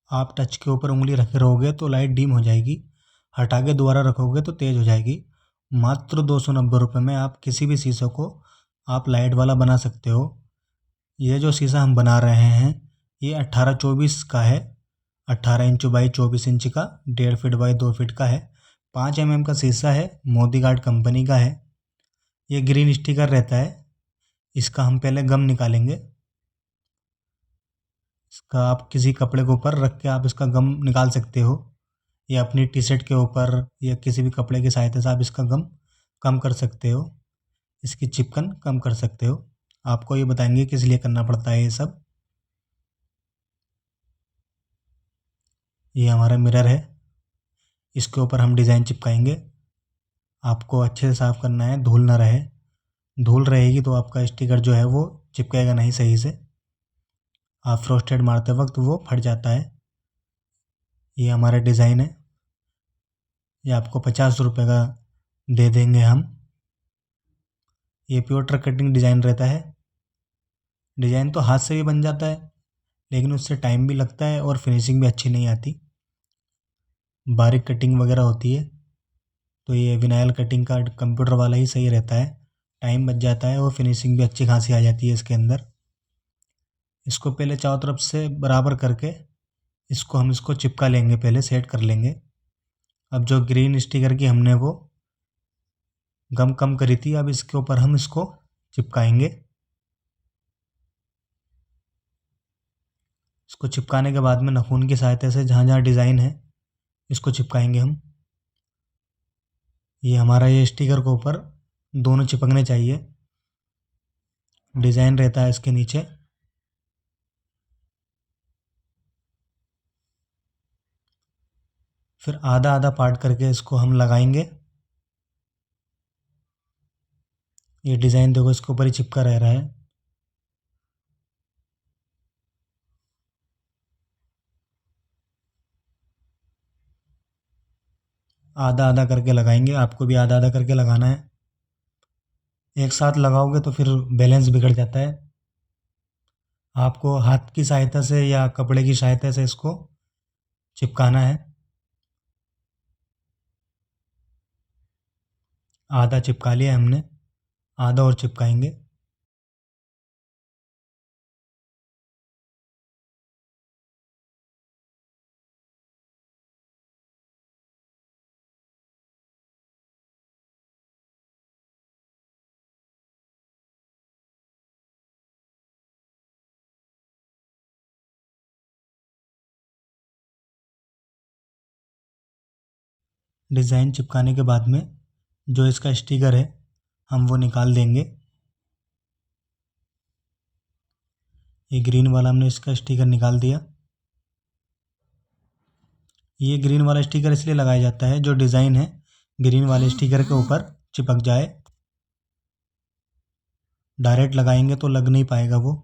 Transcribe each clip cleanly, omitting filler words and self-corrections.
आप टच के ऊपर उंगली रखे रहोगे तो लाइट डिम हो जाएगी, हटा के दोबारा रखोगे तो तेज़ हो जाएगी। मात्र 290 रुपये में आप किसी भी शीशे को आप लाइट वाला बना सकते हो। ये जो शीशा हम बना रहे हैं ये 18-24 का है, 18 इंच बाई 24 इंच का, 1.5 फीट बाई 2 फीट का है, 5 mm का शीशा है, मोदी गार्ड कंपनी का है। ये ग्रीन स्टिकर रहता है। इसका हम पहले गम निकालेंगे। इसका आप किसी कपड़े के ऊपर रख के आप इसका गम निकाल सकते हो, या अपनी टी शर्ट के ऊपर या किसी भी कपड़े की सहायता से आप इसका गम कम कर सकते हो, इसकी चिपकन कम कर सकते हो। आपको ये बताएंगे किस लिए करना पड़ता है ये सब। ये हमारा मिरर है, इसके ऊपर हम डिज़ाइन चिपकाएंगे। आपको अच्छे से साफ़ करना है, धूल ना रहे। धूल रहेगी तो आपका स्टिकर जो है वो चिपकेगा नहीं सही से, आप फ्रोस्टेड मारते वक्त वो फट जाता है। ये हमारा डिज़ाइन है, ये आपको 50 रुपये का दे देंगे हम। ये प्योर ट्रक कटिंग डिज़ाइन रहता है। डिज़ाइन तो हाथ से भी बन जाता है, लेकिन उससे टाइम भी लगता है और फिनिशिंग भी अच्छी नहीं आती, बारीक कटिंग वगैरह होती है। तो ये विनाइल कटिंग का कंप्यूटर वाला ही सही रहता है, टाइम बच जाता है और फिनिशिंग भी अच्छी खासी आ जाती है इसके अंदर। इसको पहले चारों तरफ से बराबर करके इसको चिपका लेंगे, पहले सेट कर लेंगे। अब जो ग्रीन स्टिकर की हमने वो गम कम करी थी, अब इसके ऊपर हम इसको चिपकाएंगे। इसको चिपकाने के बाद में नाखून की सहायता से जहाँ जहाँ डिज़ाइन है इसको चिपकाएंगे हम। ये हमारा ये स्टिकर के ऊपर दोनों चिपकने चाहिए। डिज़ाइन रहता है इसके नीचे। फिर आधा आधा पार्ट करके इसको हम लगाएंगे। ये डिज़ाइन देखो इसके ऊपर ही चिपका रह रहा है। आधा आधा करके लगाएंगे, आपको भी आधा आधा करके लगाना है। एक साथ लगाओगे तो फिर बैलेंस बिगड़ जाता है। आपको हाथ की सहायता से या कपड़े की सहायता से इसको चिपकाना है। आधा चिपका लिया हमने, आधा और चिपकाएंगे। डिज़ाइन चिपकाने के बाद में जो इसका स्टिकर है हम वो निकाल देंगे। ये ग्रीन वाला हमने इसका स्टिकर निकाल दिया। ये ग्रीन वाला स्टिकर इसलिए लगाया जाता है जो डिज़ाइन है ग्रीन वाले स्टिकर के ऊपर चिपक जाए। डायरेक्ट लगाएंगे तो लग नहीं पाएगा, वो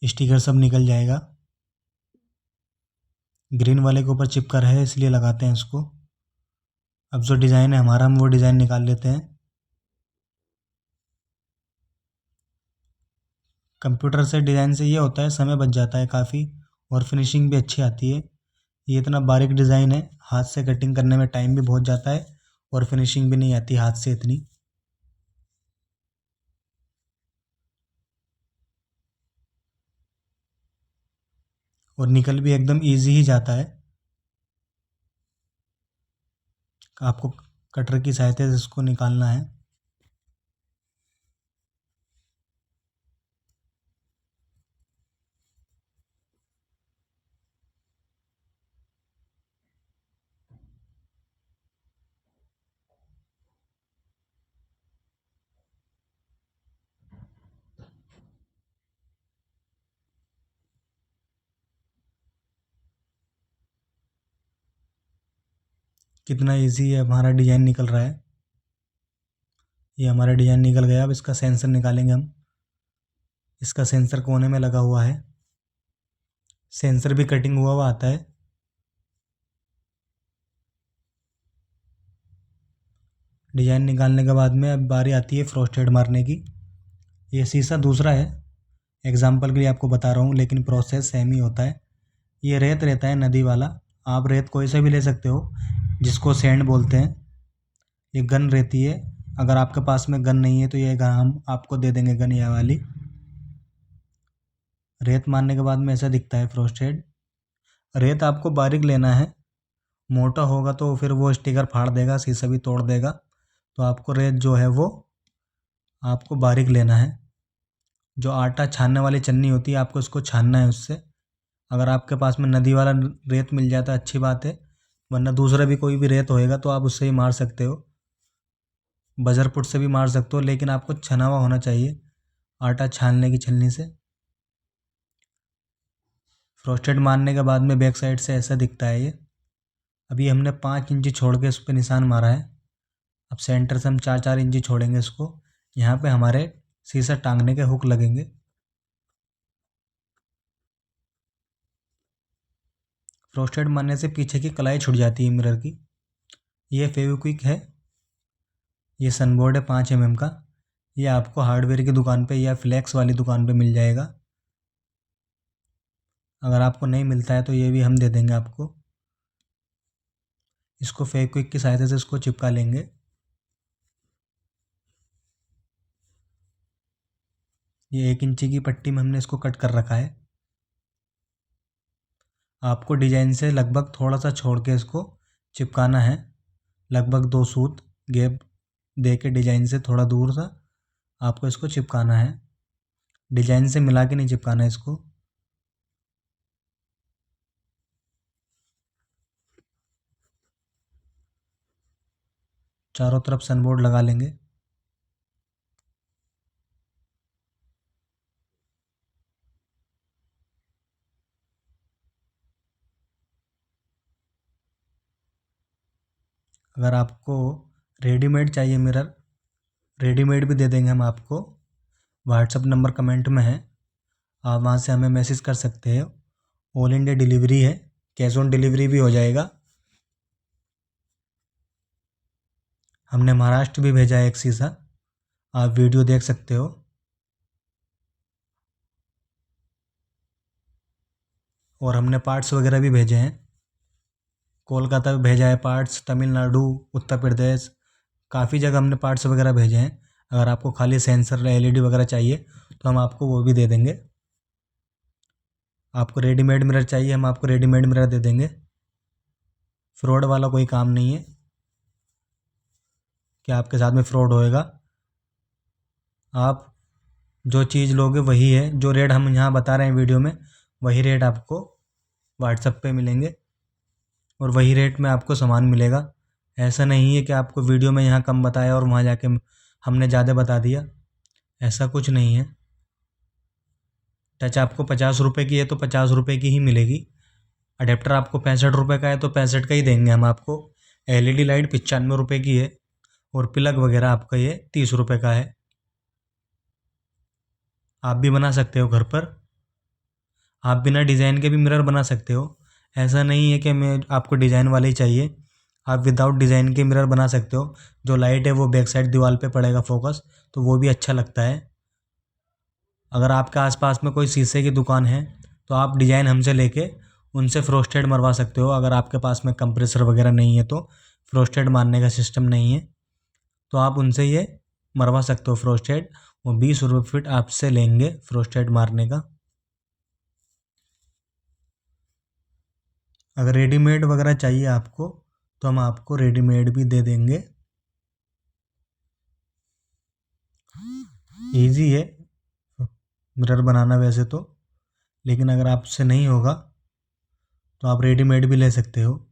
स्टिकर सब निकल जाएगा। ग्रीन वाले के ऊपर चिपका रहे इसलिए लगाते हैं इसको। अब जो डिज़ाइन है हमारा हम वो डिज़ाइन निकाल लेते हैं। कंप्यूटर से डिज़ाइन से ये होता है समय बच जाता है काफ़ी और फिनिशिंग भी अच्छी आती है। ये इतना बारीक डिज़ाइन है, हाथ से कटिंग करने में टाइम भी बहुत जाता है और फिनिशिंग भी नहीं आती हाथ से इतनी। और निकल भी एकदम इजी ही जाता है। आपको कटर की सहायता से इसको निकालना है। कितना इजी है, हमारा डिज़ाइन निकल रहा है। ये हमारा डिज़ाइन निकल गया। अब इसका सेंसर निकालेंगे हम। इसका सेंसर कोने में लगा हुआ है। सेंसर भी कटिंग हुआ हुआ आता है। डिज़ाइन निकालने के बाद में अब बारी आती है फ्रोस्टेड मारने की। ये शीशा दूसरा है, एग्जाम्पल के लिए आपको बता रहा हूँ, लेकिन प्रोसेस सेम ही होता है। ये रेत रहता है नदी वाला, आप रेत कोई सा भी ले सकते हो, जिसको सैंड बोलते हैं। ये गन रहती है, अगर आपके पास में गन नहीं है तो ये गन हम आपको दे देंगे, गन ये वाली। रेत मारने के बाद में ऐसा दिखता है फ्रोस्टेड। रेत आपको बारीक लेना है, मोटा होगा तो फिर वो स्टिकर फाड़ देगा, शीशा भी तोड़ देगा। तो आपको रेत जो है वो आपको बारीक लेना है। जो आटा छानने वाली चन्नी होती है, आपको उसको छानना है उससे। अगर आपके पास में नदी वाला रेत मिल जाता है अच्छी बात है, वरना दूसरा भी कोई भी रेत होएगा तो आप उससे ही मार सकते हो, बजरपुट से भी मार सकते हो, लेकिन आपको छना हुआ होना चाहिए आटा छानने की छलनी से। फ्रोस्टेड मारने के बाद में बैक साइड से ऐसा दिखता है ये। अभी हमने 5 इंची छोड़ के उस पर निशान मारा है। अब सेंटर से हम 4-4 इंची छोड़ेंगे इसको। यहाँ पे हमारे शीशा टांगने के हुक लगेंगे। फ्रोस्टेड मारने से पीछे की कलाई छूट जाती है मिरर की। ये फेविक्विक है, ये सनबोर्ड है 5 mm का। ये आपको हार्डवेयर की दुकान पे या फ्लेक्स वाली दुकान पे मिल जाएगा। अगर आपको नहीं मिलता है तो ये भी हम दे देंगे आपको। इसको फेविक्विक की सहायता से इसको चिपका लेंगे। ये 1 इंची की पट्टी में हमने इसको कट कर रखा है। आपको डिजाइन से लगभग थोड़ा सा छोड़ के इसको चिपकाना है, लगभग 2 सूत गैप दे के डिजाइन से थोड़ा दूर सा आपको इसको चिपकाना है। डिजाइन से मिला के नहीं चिपकाना है इसको। चारों तरफ सनबोर्ड लगा लेंगे। अगर आपको रेडीमेड चाहिए मिरर, रेडीमेड भी दे देंगे हम आपको। व्हाट्सअप नंबर कमेंट में है, आप वहाँ से हमें मैसेज कर सकते हो। ऑल इंडिया डिलीवरी है, कैश ऑन डिलीवरी भी हो जाएगा। हमने महाराष्ट्र भी भेजा है एक शीशा, आप वीडियो देख सकते हो। और हमने पार्ट्स वगैरह भी भेजे हैं, कोलकाता भी भेजा है पार्ट्स, तमिलनाडु, उत्तर प्रदेश, काफ़ी जगह हमने पार्ट्स वगैरह भेजे हैं। अगर आपको खाली सेंसर एलईडी वगैरह चाहिए तो हम आपको वो भी दे देंगे। आपको रेडीमेड मिरर चाहिए, हम आपको रेडीमेड मिरर दे देंगे। फ्रॉड वाला कोई काम नहीं है कि आपके साथ में फ्रॉड होएगा। आप जो चीज़ लोगे वही है, जो रेट हम यहाँ बता रहे हैं वीडियो में, वही रेट आपको व्हाट्सएप पे मिलेंगे और वही रेट में आपको सामान मिलेगा। ऐसा नहीं है कि आपको वीडियो में यहाँ कम बताया और वहाँ जाके हमने ज़्यादा बता दिया, ऐसा कुछ नहीं है। टच आपको 50 रुपये की है तो 50 रुपये की ही मिलेगी। अडेप्टर आपको 65 रुपये का है तो 65 का ही देंगे हम आपको। एलईडी लाइट 95 रुपये की है और प्लग वगैरह आपका ये 30 रुपये का है। आप भी बना सकते हो घर पर, आप बिना डिज़ाइन के भी मिरर बना सकते हो। ऐसा नहीं है कि मैं आपको डिज़ाइन वाले ही चाहिए, आप विदाउट डिज़ाइन के मिरर बना सकते हो। जो लाइट है वो बैक साइड दीवार पे पड़ेगा फोकस, तो वो भी अच्छा लगता है। अगर आपके आसपास में कोई शीशे की दुकान है तो आप डिज़ाइन हमसे लेके उनसे फ्रोस्टेड मरवा सकते हो। अगर आपके पास में कंप्रेसर वगैरह नहीं है तो फ्रोस्टेड मारने का सिस्टम नहीं है तो आप उनसे ये मरवा सकते हो फ्रोस्टेड। वो 20 रुपये फीट आपसे लेंगे फ्रोस्टेड मारने का। अगर रेडीमेड वगैरह चाहिए आपको तो हम आपको रेडीमेड भी दे देंगे। ईजी है मिरर बनाना वैसे तो, लेकिन अगर आपसे नहीं होगा तो आप रेडीमेड भी ले सकते हो।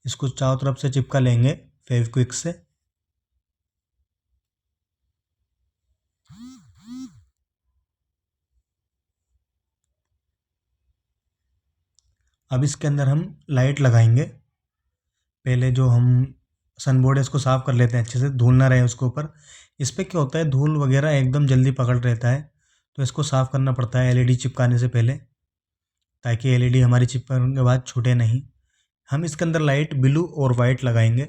इसको चारों तरफ से चिपका लेंगे फेविक्विक से। अब इसके अंदर हम लाइट लगाएंगे। पहले जो हम सनबोर्ड है इसको साफ़ कर लेते हैं अच्छे से, धूल ना रहे उसके ऊपर। इस पर क्या होता है, धूल वगैरह एकदम जल्दी पकड़ रहता है, तो इसको साफ़ करना पड़ता है एलईडी चिपकाने से पहले, ताकि एलईडी हमारी चिपकने के बाद छूटे नहीं। हम इसके अंदर लाइट ब्लू और वाइट लगाएंगे।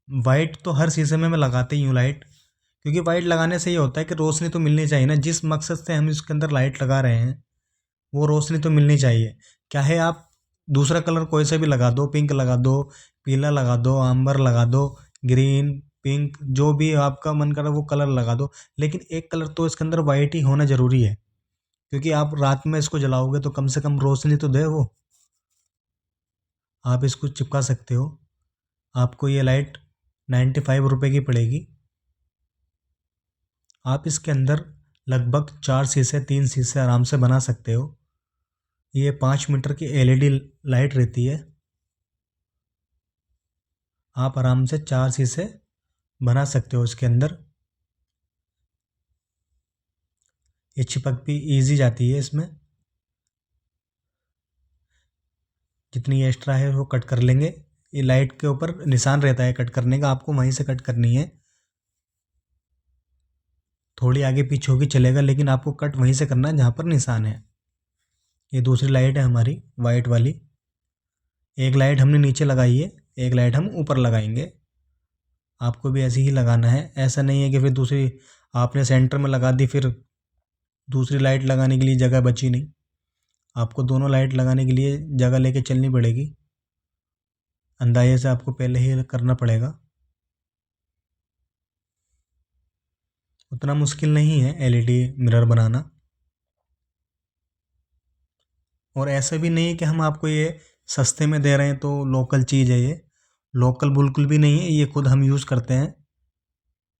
वाइट तो हर शीशे में मैं लगाते ही हूँ लाइट, क्योंकि वाइट लगाने से ये होता है कि रोशनी तो मिलनी चाहिए ना, जिस मकसद से हम इसके अंदर लाइट लगा रहे हैं वो रोशनी तो मिलनी चाहिए। क्या है, आप दूसरा कलर कोई सा भी लगा दो, पिंक लगा दो, पीला लगा दो, आंबर लगा दो, ग्रीन, पिंक, जो भी आपका मन करे वो कलर लगा दो, लेकिन एक कलर तो इसके अंदर वाइट ही होना ज़रूरी है, क्योंकि आप रात में इसको जलाओगे तो कम से कम रोशनी तो दे वो। आप इसको चिपका सकते हो। आपको ये लाइट 95 रुपये की पड़ेगी। आप इसके अंदर लगभग 4 शीशे 3 शीशे आराम से बना सकते हो। ये 5 मीटर की LED लाइट रहती है। आप आराम से 4 शीशे बना सकते हो इसके अंदर। ये चिपक भी ईजी जाती है इसमें। जितनी एक्स्ट्रा है वो कट कर लेंगे। ये लाइट के ऊपर निशान रहता है कट करने का, आपको वहीं से कट करनी है। थोड़ी आगे पीछे होगी चलेगा, लेकिन आपको कट वहीं से करना है जहाँ पर निशान है। ये दूसरी लाइट है हमारी वाइट वाली। एक लाइट हमने नीचे लगाई है, एक लाइट हम ऊपर लगाएंगे। आपको भी ऐसे ही लगाना है। ऐसा नहीं है कि फिर दूसरी आपने सेंटर में लगा दी, फिर दूसरी लाइट लगाने के लिए जगह बची नहीं। आपको दोनों लाइट लगाने के लिए जगह लेके चलनी पड़ेगी। अंदाजे से आपको पहले ही करना पड़ेगा। उतना मुश्किल नहीं है LED मिरर बनाना। और ऐसा भी नहीं है कि हम आपको ये सस्ते में दे रहे हैं तो लोकल चीज़ है। ये लोकल बिल्कुल भी नहीं है, ये खुद हम यूज़ करते हैं।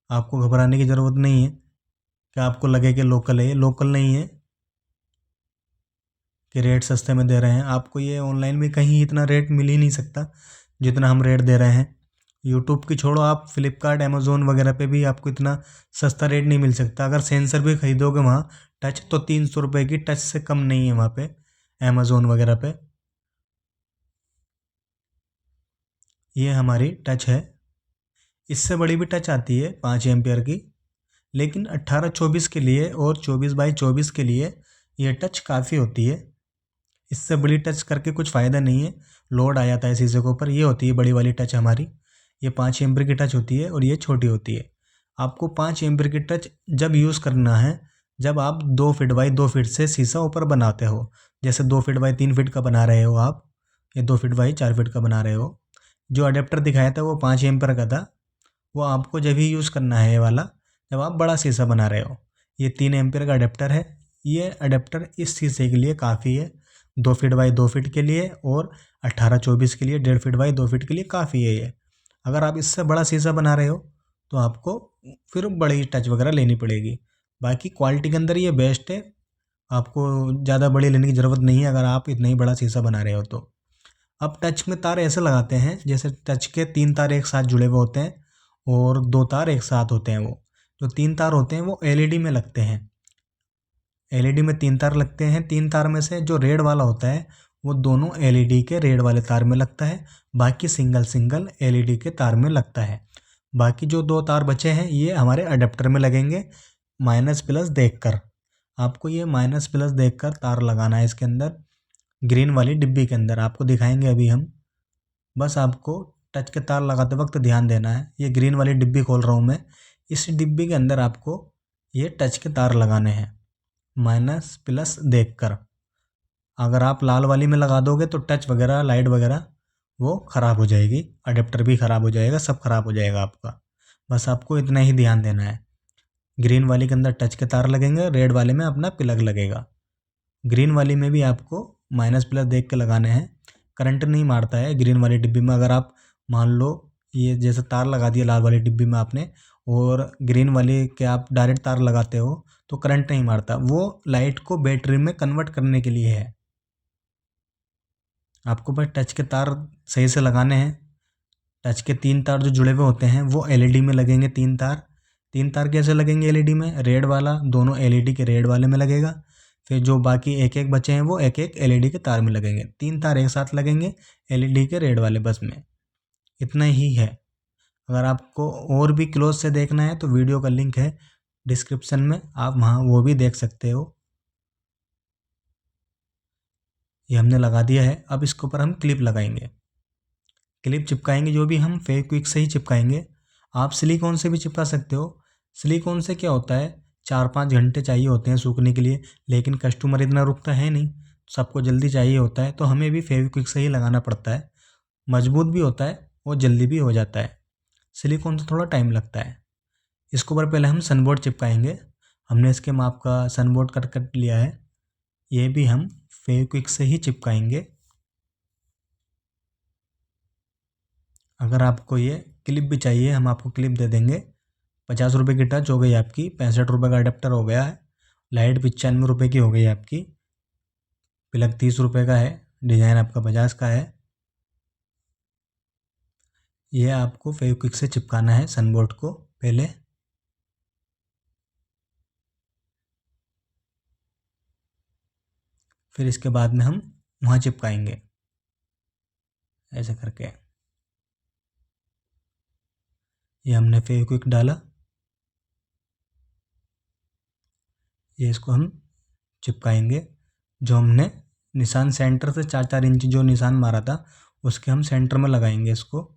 आपको घबराने की ज़रूरत नहीं है कि आपको लगे कि लोकल है। ये लोकल नहीं है कि रेट सस्ते में दे रहे हैं। आपको ये ऑनलाइन में कहीं इतना रेट मिल ही नहीं सकता जितना हम रेट दे रहे हैं। यूट्यूब की छोड़ो, आप फ्लिपकार्ट अमेज़ोन वगैरह पे भी आपको इतना सस्ता रेट नहीं मिल सकता। अगर सेंसर भी खरीदोगे वहाँ टच, तो 300 रुपये की टच से कम नहीं है वहाँ पे अमेज़ोन वगैरह पे। ये हमारी टच है। इससे बड़ी भी टच आती है 5 एम्पियर की, लेकिन 18-24 के लिए और 24x24 के लिए ये टच काफ़ी होती है। इससे बड़ी टच करके कुछ फ़ायदा नहीं है, लोड आ जाता है शीशे के ऊपर। ये होती है बड़ी वाली टच हमारी। ये 5 एम्पियर की टच होती है और ये छोटी होती है। आपको 5 एम्पियर की टच जब यूज़ करना है जब आप 2 फीट बाई 2 फीट से शीशा ऊपर बनाते हो। जैसे 2 फीट बाई 3 फीट का बना रहे हो आप, या 2 फीट बाई 4 फीट का बना रहे हो। जो अडेप्टर दिखाया था वो 5 एम्पियर का था। वो आपको जब ही यूज़ करना है ये वाला, जब आप बड़ा शीशा बना रहे हो। ये 3 एम्पियर का अडेप्टर है। ये अडेप्टर इस शीशे के लिए काफ़ी है। 2 फीट बाई 2 फीट के लिए और 18-24 के लिए 1.5 फीट बाई 2 फीट के लिए काफ़ी है ये। अगर आप इससे बड़ा शीशा बना रहे हो तो आपको फिर बड़ी टच वगैरह लेनी पड़ेगी। बाकी क्वालिटी के अंदर ये बेस्ट है। आपको ज़्यादा बड़ी लेने की ज़रूरत नहीं है अगर आप इतना ही बड़ा शीशा बना रहे हो तो। अब टच में तार ऐसे लगाते हैं जैसे टच के 3 तार एक साथ जुड़े हुए होते हैं और 2 तार एक साथ होते हैं। वो जो 3 तार होते हैं वो LED में लगते हैं। LED में 3 तार लगते हैं। 3 तार में से जो रेड वाला होता है वो दोनों LED के रेड वाले तार में लगता है, बाकी सिंगल सिंगल LED के तार में लगता है। बाकी जो 2 तार बचे हैं ये हमारे अडेप्टर में लगेंगे माइनस प्लस देखकर। आपको ये माइनस प्लस देखकर तार लगाना है इसके अंदर, ग्रीन वाली डिब्बी के अंदर। आपको दिखाएंगे अभी हम। बस आपको टच के तार लगाते वक्त ध्यान देना है। ये ग्रीन वाली डिब्बी खोल रहा हूँ मैं। इस डिब्बी के अंदर आपको ये टच के तार लगाने हैं माइनस प्लस देखकर। अगर आप लाल वाली में लगा दोगे तो टच वगैरह लाइट वगैरह वो ख़राब हो जाएगी, अडेप्टर भी ख़राब हो जाएगा, सब ख़राब हो जाएगा आपका। बस आपको इतना ही ध्यान देना है। ग्रीन वाली के अंदर टच के तार लगेंगे, रेड वाले में अपना प्लग लगेगा। ग्रीन वाली में भी आपको माइनस प्लस देख के लगाने हैं। करंट नहीं मारता है ग्रीन वाली डिब्बी में। अगर आप मान लो ये जैसे तार लगा दिया लाल वाली डिब्बी में आपने और ग्रीन वाली के आप डायरेक्ट तार लगाते हो तो करंट नहीं मारता। वो लाइट को बैटरी में कन्वर्ट करने के लिए है। आपको बस टच के तार सही से लगाने हैं। टच के 3 तार जो जुड़े हुए होते हैं वो LED में लगेंगे। 3 तार, 3 तार कैसे लगेंगे LED में? रेड वाला दोनों LED के रेड वाले में लगेगा, फिर जो बाकी एक एक बचे हैं वो एक एक LED के तार में लगेंगे। 3 तार एक साथ लगेंगे LED के रेड वाले बस में। इतना ही है। अगर आपको और भी क्लोज से देखना है तो वीडियो का लिंक है डिस्क्रिप्शन में, आप वहाँ वो भी देख सकते हो। ये हमने लगा दिया है। अब इसके ऊपर हम क्लिप लगाएंगे, क्लिप चिपकाएंगे। जो भी हम फेविक्विक से ही चिपकाएंगे। आप सिलिकॉन से भी चिपका सकते हो, सिलिकॉन से क्या होता है, 4-5 घंटे चाहिए होते हैं सूखने के लिए, लेकिन कस्टमर इतना रुकता है नहीं, सबको जल्दी चाहिए होता है, तो हमें भी फेविक्विक से ही लगाना पड़ता है। मजबूत भी होता है और जल्दी भी हो जाता है। सिलिकॉन से थोड़ा टाइम लगता है। इसके ऊपर पहले हम सनबोर्ड चिपकाएंगे। हमने इसके माप का सनबोर्ड कट लिया है, ये भी हम फेविक्विक से ही चिपकाएंगे। अगर आपको ये क्लिप भी चाहिए, हम आपको क्लिप दे देंगे। 50 रुपये की टच हो गई आपकी, 65 रुपये का अडेप्टर हो गया है। लाइट 95 रुपये की हो गई आपकी। प्लग 30 रुपये का है। डिज़ाइन आपका 50 का है। ये आपको फेविक्विक से चिपकाना है सनबोर्ड को पहले। फिर इसके बाद में हम वहाँ चिपकाएंगे ऐसे करके। ये हमने फेविक्विक डाला, ये इसको हम चिपकाएंगे। जो हमने निशान सेंटर से 4-4 इंच जो निशान मारा था, उसके हम सेंटर में लगाएंगे इसको।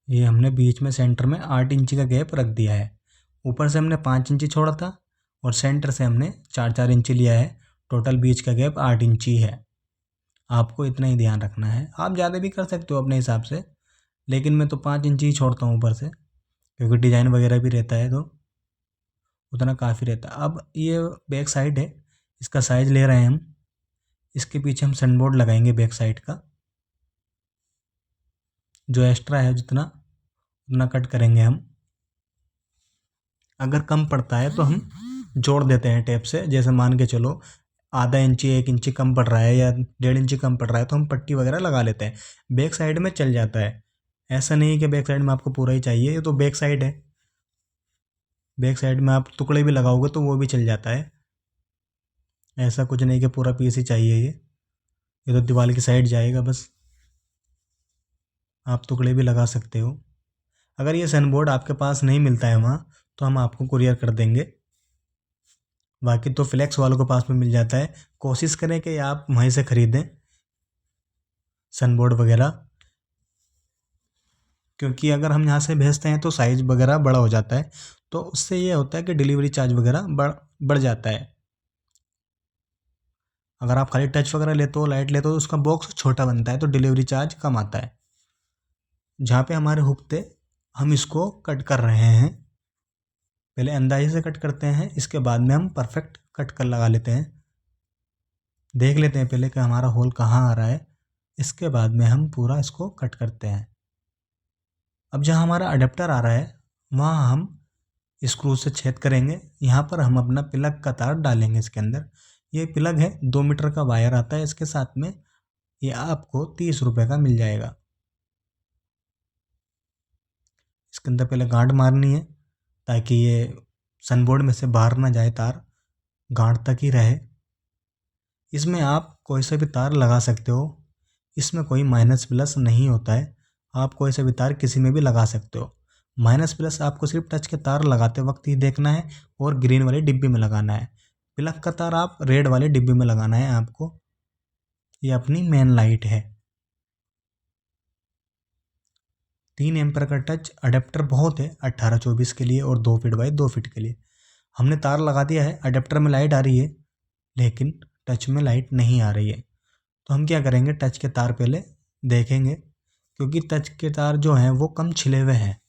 ये हमने बीच में सेंटर में 8 इंच का गैप रख दिया है। ऊपर से हमने 5 इंच छोड़ा था और सेंटर से हमने 4-4 इंच लिया है। टोटल बीच का गैप 8 इंच ही है। आपको इतना ही ध्यान रखना है। आप ज़्यादा भी कर सकते हो अपने हिसाब से, लेकिन मैं तो 5 इंच ही छोड़ता हूँ ऊपर से, क्योंकि डिज़ाइन वगैरह भी रहता है तो उतना काफ़ी रहता है। अब ये बैक साइड है, इसका साइज़ ले रहे हैं हम। इसके पीछे हम सनबोर्ड लगाएंगे बैक साइड का। जो एक्स्ट्रा है जितना उतना कट करेंगे हम। अगर कम पड़ता है तो हम जोड़ देते हैं टेप से। जैसे मान के चलो आधा इंची 1 इंची कम पड़ रहा है या 1.5 इंची कम पड़ रहा है, तो हम पट्टी वगैरह लगा लेते हैं। बैक साइड में चल जाता है। ऐसा नहीं कि बैक साइड में आपको पूरा ही चाहिए, ये तो बैक साइड है। बैक साइड में आप टुकड़े भी लगाओगे तो वो भी चल जाता है। ऐसा कुछ नहीं कि पूरा पीस ही चाहिए। ये तो दीवार की साइड जाएगा बस। आप टुकड़े भी लगा सकते हो। अगर ये सनबोर्ड आपके पास नहीं मिलता है वहाँ, तो हम आपको कुरियर कर देंगे। बाकी तो फ्लेक्स वालों के पास में मिल जाता है। कोशिश करें कि आप वहीं से ख़रीदें सनबोर्ड वगैरह, क्योंकि अगर हम यहाँ से भेजते हैं तो साइज़ वगैरह बड़ा हो जाता है, तो उससे ये होता है कि डिलीवरी चार्ज वगैरह बढ़ जाता है। अगर आप खाली टच वगैरह लेते हो, लाइट लेते हो, तो उसका बॉक्स छोटा बनता है, तो डिलीवरी चार्ज कम आता है। जहाँ पे हमारे हुक थे, हम इसको कट कर रहे हैं। पहले अंदाजे से कट करते हैं, इसके बाद में हम परफेक्ट कट कर लगा लेते हैं। देख लेते हैं पहले कि हमारा होल कहाँ आ रहा है, इसके बाद में हम पूरा इसको कट करते हैं। अब जहाँ हमारा अडेप्टर आ रहा है, वहाँ हम स्क्रू से छेद करेंगे। यहाँ पर हम अपना प्लग का तार डालेंगे इसके अंदर। ये प्लग है, 2 मीटर का वायर आता है इसके साथ में। ये आपको 30 रुपये का मिल जाएगा। इसके अंदर पहले गांठ मारनी है, ताकि ये सनबोर्ड में से बाहर ना जाए तार, गांठ तक ही रहे। इसमें आप कोई सा भी तार लगा सकते हो, इसमें कोई माइनस प्लस नहीं होता है। आप कोई सा भी तार किसी में भी लगा सकते हो। माइनस प्लस आपको सिर्फ टच के तार लगाते वक्त ही देखना है और ग्रीन वाली डिब्बी में लगाना है। प्लग का तार आप रेड वाली डिब्बी में लगाना है आपको। ये अपनी मेन लाइट है। 3 एम्पर का टच अडेप्टर बहुत है 18-24 के लिए और 2 फीट बाई 2 फीट के लिए। हमने तार लगा दिया है, अडेप्टर में लाइट आ रही है, लेकिन टच में लाइट नहीं आ रही है। तो हम क्या करेंगे, टच के तार पहले देखेंगे, क्योंकि टच के तार जो हैं वो कम छिले हुए हैं।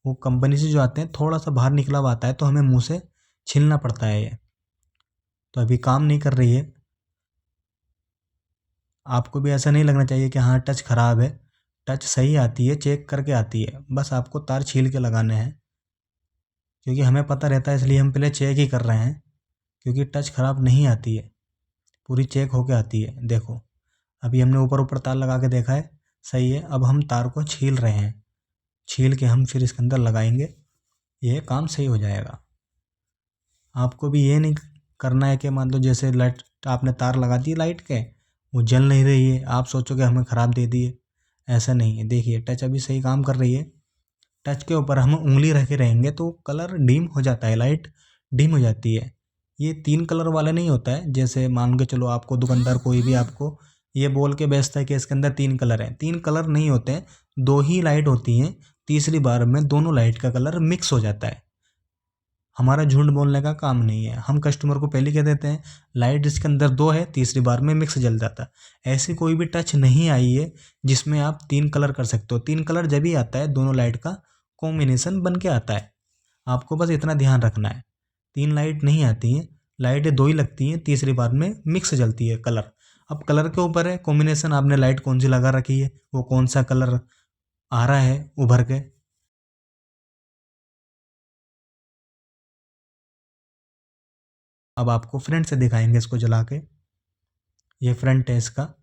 वो कंपनी से जो आते हैं थोड़ा सा बाहर निकला हुआ आता है, तो हमें मुंह से छीलना पड़ता है ये। तो अभी काम नहीं कर रही है। आपको भी ऐसा नहीं लगना चाहिए कि हाँ टच ख़राब है। टच सही आती है, चेक करके आती है। बस आपको तार छील के लगाने हैं, क्योंकि हमें पता रहता है, इसलिए हम पहले चेक ही कर रहे हैं। क्योंकि टच ख़राब नहीं आती है, पूरी चेक होके आती है। देखो अभी हमने ऊपर ऊपर तार लगा के देखा है, सही है। अब हम तार को छील रहे हैं, छील के हम फिर इसके अंदर लगाएंगे, ये काम सही हो जाएगा। आपको भी ये नहीं करना है कि मान लो जैसे लाइट आपने तार लगा दी लाइट के, वो जल नहीं रही है, आप सोचोगे हमें ख़राब दे दिए। ऐसा नहीं है। देखिए टच अभी सही काम कर रही है। टच के ऊपर हम उंगली रखे रहेंगे तो कलर डिम हो जाता है, लाइट डिम हो जाती है। ये 3 कलर वाला नहीं होता है। जैसे मान के चलो आपको दुकानदार कोई भी आपको ये बोल के बेचता है कि इसके अंदर 3 कलर हैं। 3 कलर नहीं होते हैं, 2 ही लाइट होती हैं। तीसरी बार में दोनों लाइट का कलर मिक्स हो जाता है। हमारा झूठ बोलने का काम नहीं है। हम कस्टमर को पहले कह देते हैं लाइट इसके अंदर 2 है, तीसरी बार में मिक्स जल जाता है। ऐसी कोई भी टच नहीं आई है जिसमें आप 3 कलर कर सकते हो। 3 कलर जब ही आता है दोनों लाइट का कॉम्बिनेशन बन के आता है। आपको बस इतना ध्यान रखना है। 3 लाइट नहीं आती हैं, लाइटें 2 ही लगती हैं, तीसरी बार में मिक्स जलती है कलर। अब कलर के ऊपर है कॉम्बिनेशन, आपने लाइट कौन सी लगा रखी है, वो कौन सा कलर आ रहा है उभर के। अब आपको फ्रंट से दिखाएंगे इसको जला के। ये फ्रंट है इसका।